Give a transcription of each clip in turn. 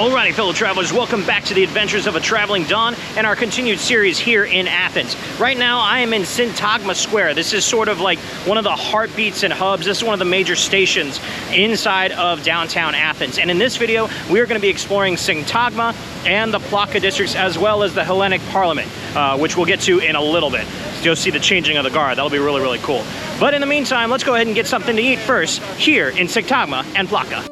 Alrighty, fellow travelers, welcome back to the adventures of a traveling Don and our continued series here in Athens. Right now, I am in Syntagma Square. This is sort of like one of the heartbeats and hubs. This is one of the major stations inside of downtown Athens. And in this video, we are going to be exploring Syntagma and the Plaka districts, as well as the Hellenic Parliament, which we'll get to in a little bit. You'll see the changing of the guard. That'll be really, really cool. But in the meantime, let's go ahead and get something to eat first here in Syntagma and Plaka.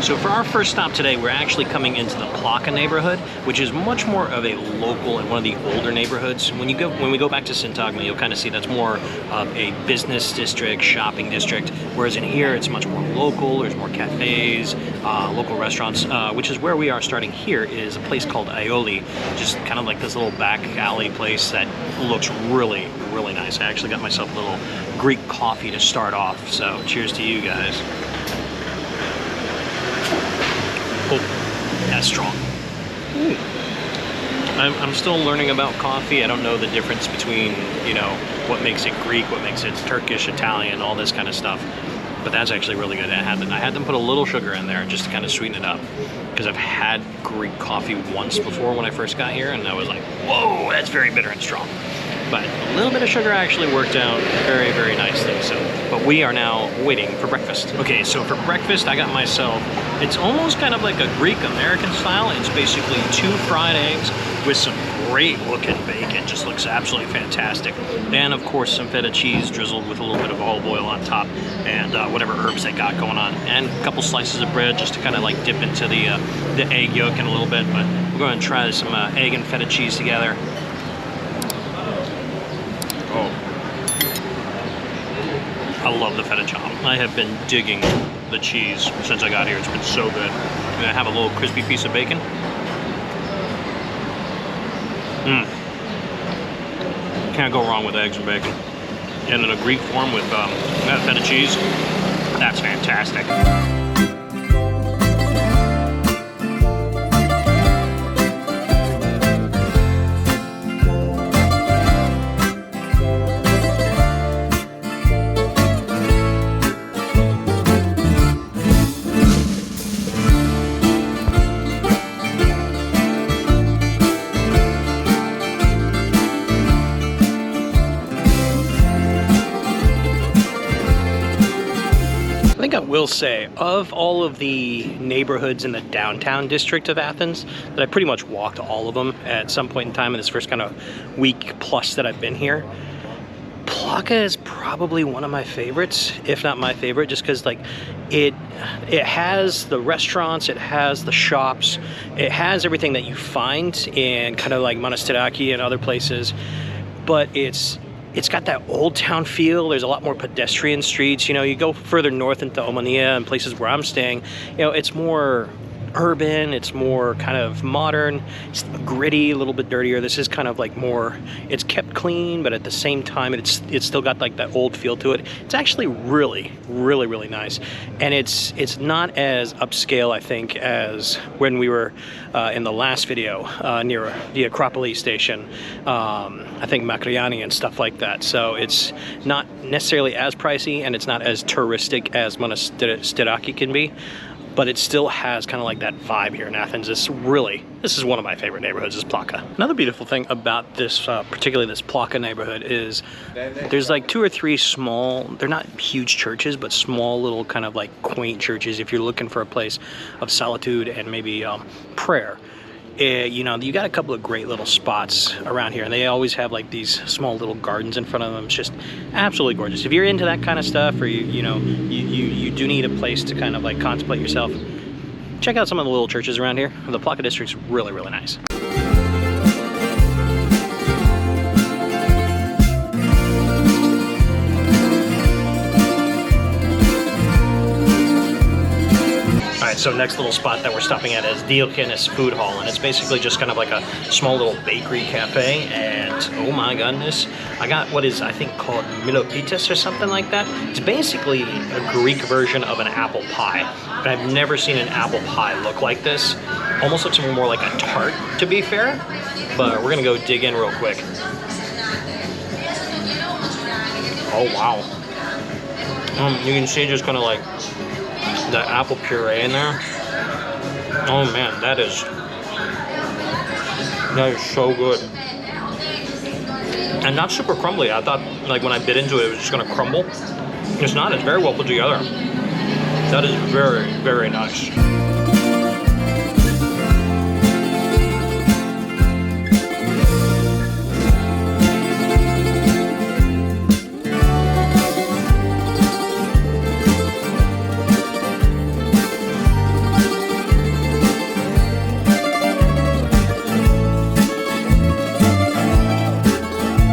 So for our first stop today, we're actually coming into the Plaka neighborhood, which is much more of a local and one of the older neighborhoods. When we go back to Syntagma, you'll kind of see that's more of a business district, shopping district, whereas in here it's much more local. There's more cafes, local restaurants, which is where we are starting here is a place called Aioli, just kind of like this little back alley place that looks really, really nice. I actually got myself a little Greek coffee to start off, so cheers to you guys. Oh, that's strong. I'm still learning about coffee. I don't know the difference between, you know, what makes it Greek, what makes it Turkish, Italian, all this kind of stuff. But that's actually really good. I had them put a little sugar in there just to kind of sweeten it up. Because I've had Greek coffee once before when I first got here, and I was like, whoa, that's very bitter and strong. But a little bit of sugar actually worked out very, very nicely. But we are now waiting for breakfast. Okay, so for breakfast, I got myself, it's almost kind of like a Greek-American style. It's basically 2 fried eggs with some great looking bacon. Just looks absolutely fantastic. And of course, some feta cheese drizzled with a little bit of olive oil on top and whatever herbs they got going on. And a couple slices of bread just to kind of like dip into the egg yolk in a little bit. But we're going to try some egg and feta cheese together. Oh, I love the feta chop. I have been digging the cheese since I got here. It's been so good. I'm gonna have a little crispy piece of bacon. Can't go wrong with eggs and bacon. And in a Greek form with that feta cheese, that's fantastic. I will say, of all of the neighborhoods in the downtown district of Athens, that I pretty much walked all of them at some point in time in this first kind of week plus that I've been here. Plaka is probably one of my favorites, if not my favorite, just because like it has the restaurants, it has the shops, it has everything that you find in kind of like Monastiraki and other places, but it's got that old town feel. There's a lot more pedestrian streets. You know, you go further north into Omonia and places where I'm staying, you know, it's more urban, it's more kind of modern, it's gritty, a little bit dirtier. This is kind of like more, it's kept clean, but at the same time, it's still got like that old feel to it. It's actually really, really, really nice. And it's not as upscale, I think, as when we were in the last video near the Acropolis station, I think Makriani and stuff like that. So it's not necessarily as pricey and it's not as touristic as Monastiraki can be. But it still has kind of like that vibe here in Athens. This is one of my favorite neighborhoods, is Plaka. Another beautiful thing about this, particularly this Plaka neighborhood, is there's like 2 or 3 small, they're not huge churches, but small little kind of like quaint churches if you're looking for a place of solitude and maybe prayer. You know, you got a couple of great little spots around here, and they always have like these small little gardens in front of them. It's just absolutely gorgeous. If you're into that kind of stuff, or you do need a place to kind of like contemplate yourself, check out some of the little churches around here. The Plaka district's really, really nice. Alright, so next little spot that we're stopping at is Diokynnis Food Hall, and it's basically just kind of like a small little bakery cafe, and oh my goodness, I got what is, I think, called Milopitis or something like that. It's basically a Greek version of an apple pie, but I've never seen an apple pie look like this. Almost looks more like a tart, to be fair, but we're gonna go dig in real quick. Oh wow. You can see just kind of like the apple puree in there. Oh man, that is so good. And not super crumbly. I thought like when I bit into it, it was just gonna crumble. It's not, it's very well put together. That is very, very nice.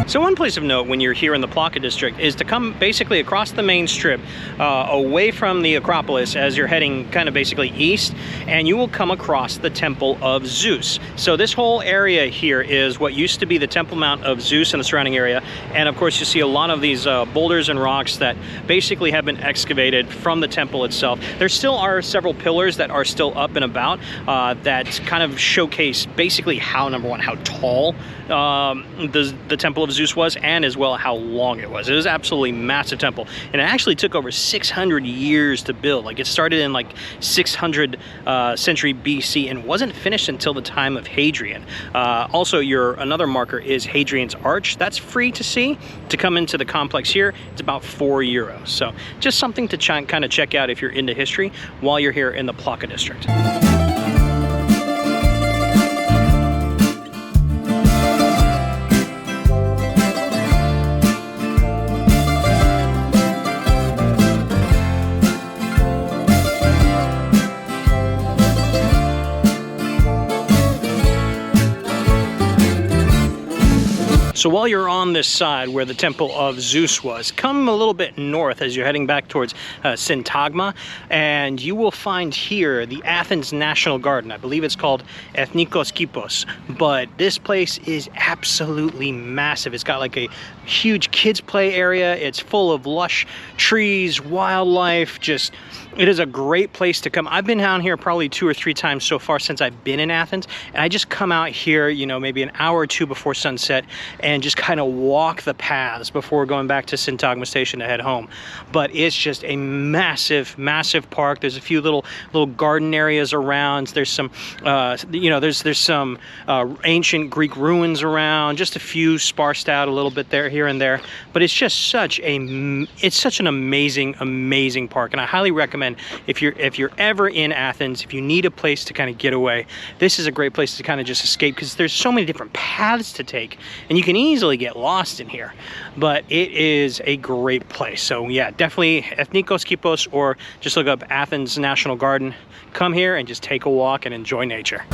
So one place of note when you're here in the Plaka district is to come basically across the main strip away from the Acropolis as you're heading kind of basically east, and you will come across the Temple of Zeus. So this whole area here is what used to be the Temple Mount of Zeus in the surrounding area, and of course you see a lot of these boulders and rocks that basically have been excavated from the temple itself. There still are several pillars that are still up and about that kind of showcase basically how, number one, how tall the Temple of Zeus was, and as well how long it was. It was absolutely massive temple, and it actually took over 600 years to build. Like, it started in like 600 century BC and wasn't finished until the time of Hadrian. Also, another marker is Hadrian's Arch. That's free to see. To come into the complex here, it's about €4. So just something to kind of check out if you're into history while you're here in the Plaka district. So while you're on this side where the Temple of Zeus was, come a little bit north as you're heading back towards Syntagma, and you will find here the Athens National Garden. I believe it's called Ethnikos Kipos, but this place is absolutely massive. It's got like a huge kids play area. It's full of lush trees, wildlife, it is a great place to come. I've been down here probably 2 or 3 times so far since I've been in Athens, and I just come out here, you know, maybe an hour or two before sunset and just kind of walk the paths before going back to Syntagma Station to head home. But it's just a massive, massive park. There's a few little garden areas around. There's some, there's some ancient Greek ruins around, just a few sparsed out a little bit there, here and there. But it's just such an amazing, amazing park, and I highly recommend if you're ever in Athens, if you need a place to kind of get away, this is a great place to kind of just escape, because there's so many different paths to take and you can easily get lost in here, but it is a great place. So yeah, definitely Ethnikos Kipos, or just look up Athens National Garden. Come here and just take a walk and enjoy nature.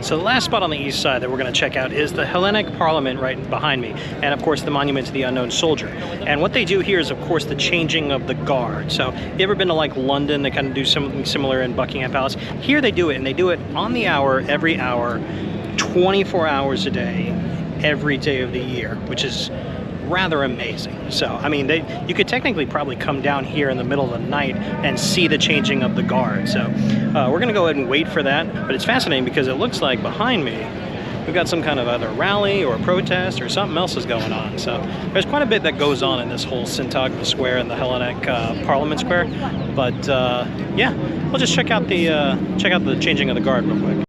So the last spot on the east side that we're going to check out is the Hellenic Parliament right behind me, and of course the Monument to the Unknown Soldier. And what they do here is of course the changing of the guard. So you ever been to like London? They kind of do something similar in Buckingham Palace. Here they do it, and they do it on the hour, every hour, 24 hours a day, every day of the year, which is rather amazing. So I mean, you could technically probably come down here in the middle of the night and see the changing of the guard. So we're gonna go ahead and wait for that, but it's fascinating because it looks like behind me we've got some kind of either rally or protest or something else is going on. So there's quite a bit that goes on in this whole Syntagma Square and the Hellenic Parliament Square. But yeah, we'll just check out the changing of the guard real quick.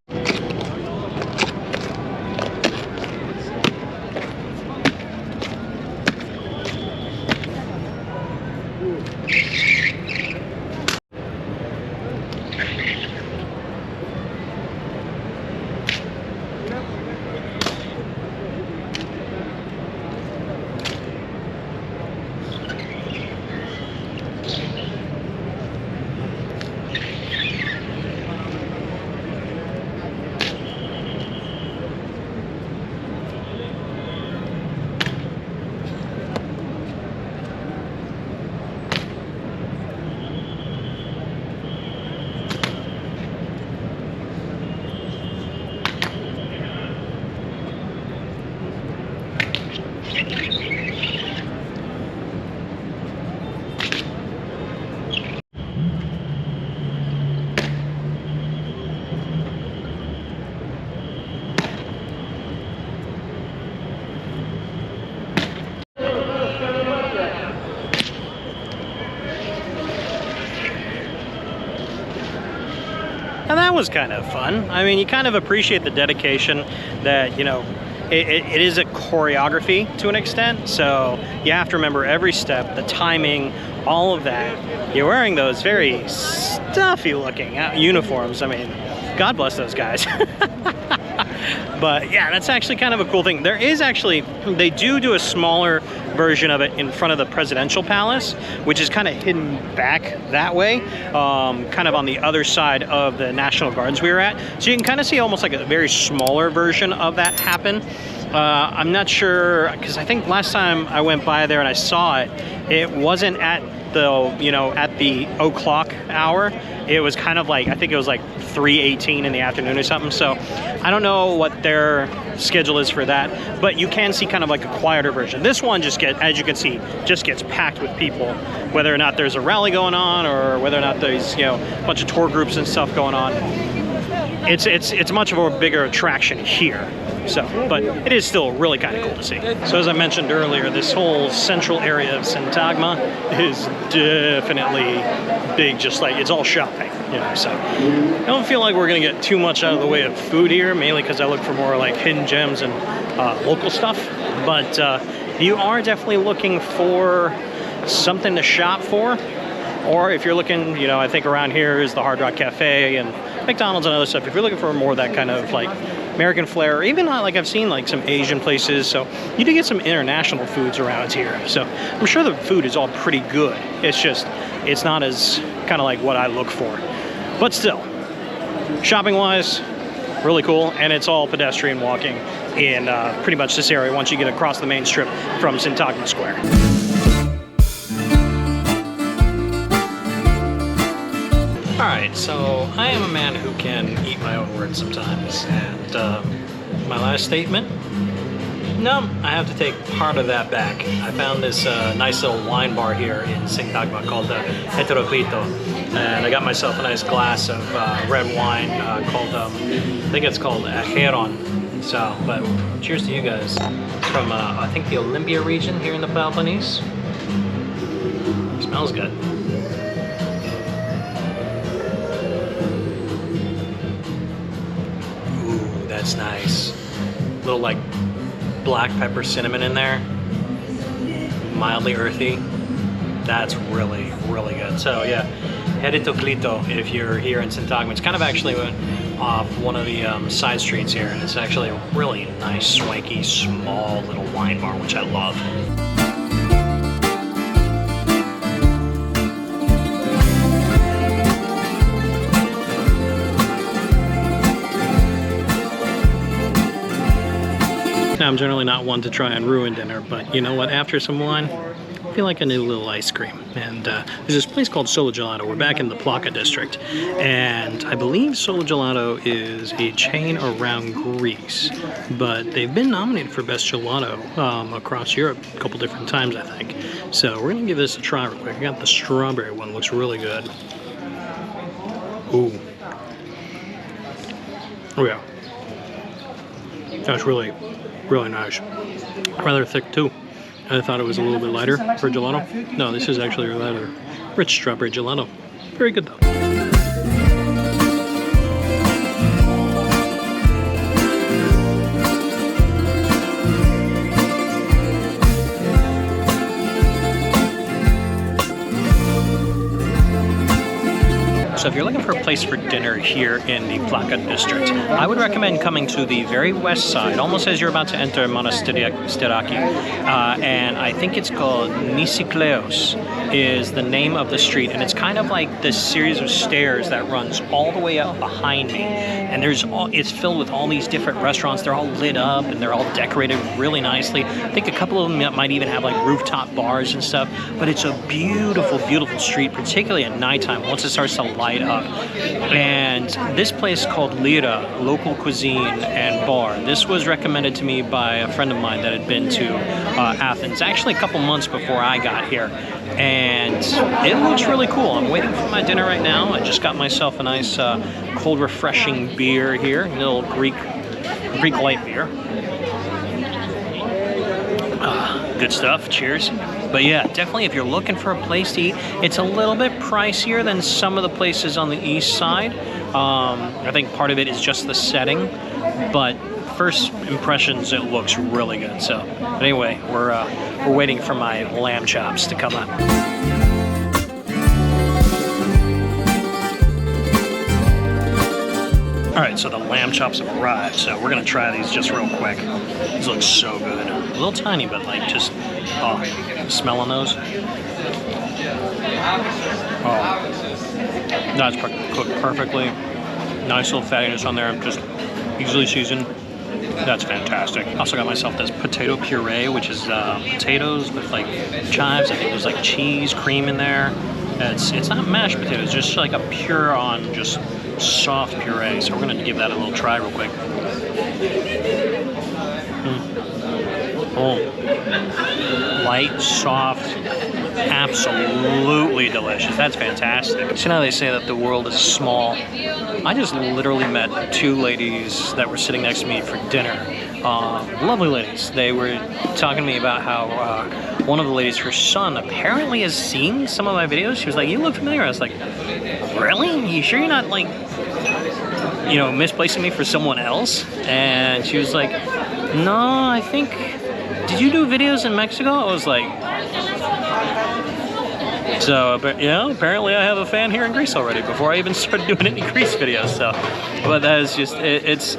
And that was kind of fun. I mean, you kind of appreciate the dedication that, you know, it is a choreography to an extent, so you have to remember every step, the timing, all of that. You're wearing those very stuffy looking uniforms. I mean, God bless those guys. But yeah, that's actually kind of a cool thing. There is actually, they do a smaller version of it in front of the presidential palace, which is kind of hidden back that way, kind of on the other side of the National Gardens we were at. So you can kind of see almost like a very smaller version of that happen. I'm not sure, because I think last time I went by there and I saw it, it wasn't at the, you know, at the o'clock hour. It was kind of like, I think it was like 3:18 in the afternoon or something. So I don't know what their schedule is for that, but you can see kind of like a quieter version. This one just gets, as you can see, just gets packed with people, whether or not there's a rally going on or whether or not there's, you know, a bunch of tour groups and stuff going on. It's much of a bigger attraction here. So, but it is still really kind of cool to see. So as I mentioned earlier, this whole central area of Syntagma is definitely big, just like it's all shopping, you know. So I don't feel like we're gonna get too much out of the way of food here, mainly because I look for more like hidden gems and local stuff. But you are definitely looking for something to shop for, or if you're looking, you know, I think around here is the Hard Rock Cafe and McDonald's and other stuff. If you're looking for more of that kind of like American flair, or even like I've seen like some Asian places, so you do get some international foods around here. So I'm sure the food is all pretty good. It's just, it's not as kind of like what I look for. But still, shopping wise, really cool. And it's all pedestrian walking in pretty much this area once you get across the main strip from Syntagma Square. Alright, so I am a man who can eat my own words sometimes, and my last statement? No, I have to take part of that back. I found this nice little wine bar here in Syntagma called the Heteroclito, and I got myself a nice glass of red wine called, I think it's called Acheron. So, but cheers to you guys. It's from, I think the Olympia region here in the Peloponnese. Smells good. That's nice. Little like black pepper cinnamon in there. Mildly earthy. That's really, really good. So yeah, Heteroclito if you're here in Syntagma. It's kind of actually off one of the side streets here, and it's actually a really nice, swanky, small little wine bar, which I love. Now, I'm generally not one to try and ruin dinner, but you know what? After some wine, I feel like I need a little ice cream. And there's this place called Solo Gelato. We're back in the Plaka district, and I believe Solo Gelato is a chain around Greece, but they've been nominated for Best Gelato across Europe a couple different times, I think. So we're gonna give this a try real quick. I got the strawberry one, looks really good. Ooh. Oh yeah. That's really nice. Rather thick too. I thought it was a little bit lighter for gelato. No, this is actually rather rich strawberry gelato. Very good though. So if you're looking for a place for dinner here in the Plaka district, I would recommend coming to the very west side, almost as you're about to enter Monastiraki. And I think it's called Nisikleos is the name of the street. And it's kind of like this series of stairs that runs all the way up behind me. And it's filled with all these different restaurants. They're all lit up and they're all decorated really nicely. I think a couple of them might even have like rooftop bars and stuff. But it's a beautiful, beautiful street, particularly at nighttime once it starts to light up. And this place called Lyra, local cuisine and bar. This was recommended to me by a friend of mine that had been to Athens actually a couple months before I got here. And it looks really cool. I'm waiting for my dinner right now. I just got myself a nice cold refreshing beer here, a little Greek light beer. Good stuff, cheers. But yeah, definitely if you're looking for a place to eat, it's a little bit pricier than some of the places on the east side. I think part of it is just the setting, but first impressions, it looks really good. So anyway, we're waiting for my lamb chops to come up. All right, so the lamb chops have arrived, so we're gonna try these just real quick. These look so good. A little tiny, but like just, oh, smelling those. Oh, that's cooked perfectly. Nice little fattiness on there, just easily seasoned. That's fantastic. Also got myself this potato puree, which is potatoes with like chives. I think there's like cheese, cream in there. It's not mashed potatoes, just like a pure on just soft puree. So we're gonna give that a little try real quick. Oh, light, soft, absolutely delicious. That's fantastic. So now they say that the world is small. I just literally met two ladies that were sitting next to me for dinner. Lovely ladies. They were talking to me about how one of the ladies, her son, apparently has seen some of my videos. She was like, "You look familiar." I was like, "Really? You sure you're not like, you know, misplacing me for someone else?" And she was like, "No, I think, did you do videos in Mexico?" I was like, so yeah, apparently I have a fan here in Greece already before I even started doing any Greece videos. So, but that is just,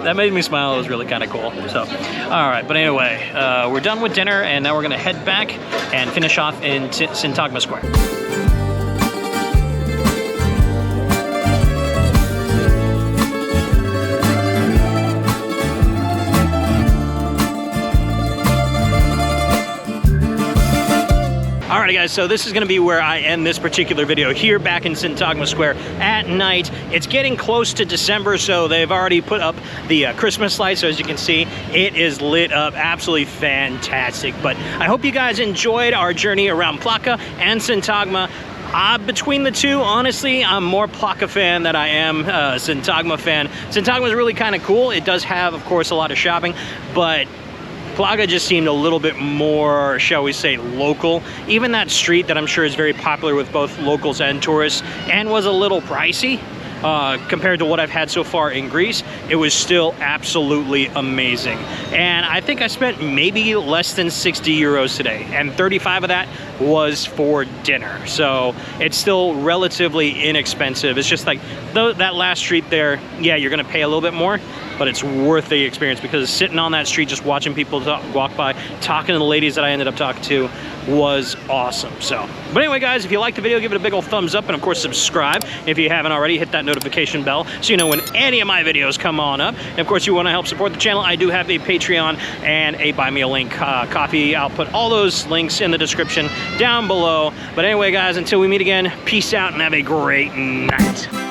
that made me smile. It was really kind of cool. So, all right, but anyway, we're done with dinner and now we're gonna head back and finish off in Syntagma Square. Alrighty guys, so this is gonna be where I end this particular video here back in Syntagma Square at night. It's getting close to December, so they've already put up the Christmas lights. So as you can see, it is lit up, absolutely fantastic. But I hope you guys enjoyed our journey around Plaka and Syntagma. Between the two, honestly, I'm more Plaka fan than I am Syntagma fan. Syntagma is really kind of cool. It does have, of course, a lot of shopping, but Plaka just seemed a little bit more, shall we say, local. Even that street that I'm sure is very popular with both locals and tourists, and was a little pricey compared to what I've had so far in Greece, it was still absolutely amazing. And I think I spent maybe less than 60 euros today, and 35 of that was for dinner. So it's still relatively inexpensive. It's just like that last street there, yeah, you're gonna pay a little bit more, but it's worth the experience because sitting on that street, just watching people walk by, talking to the ladies that I ended up talking to was awesome. So, but anyway guys, if you liked the video, give it a big old thumbs up and of course subscribe. If you haven't already, hit that notification bell so you know when any of my videos come on up. And of course, you wanna help support the channel, I do have a Patreon and a Buy Me a Link coffee. I'll put all those links in the description down below. But anyway guys, until we meet again, peace out and have a great night.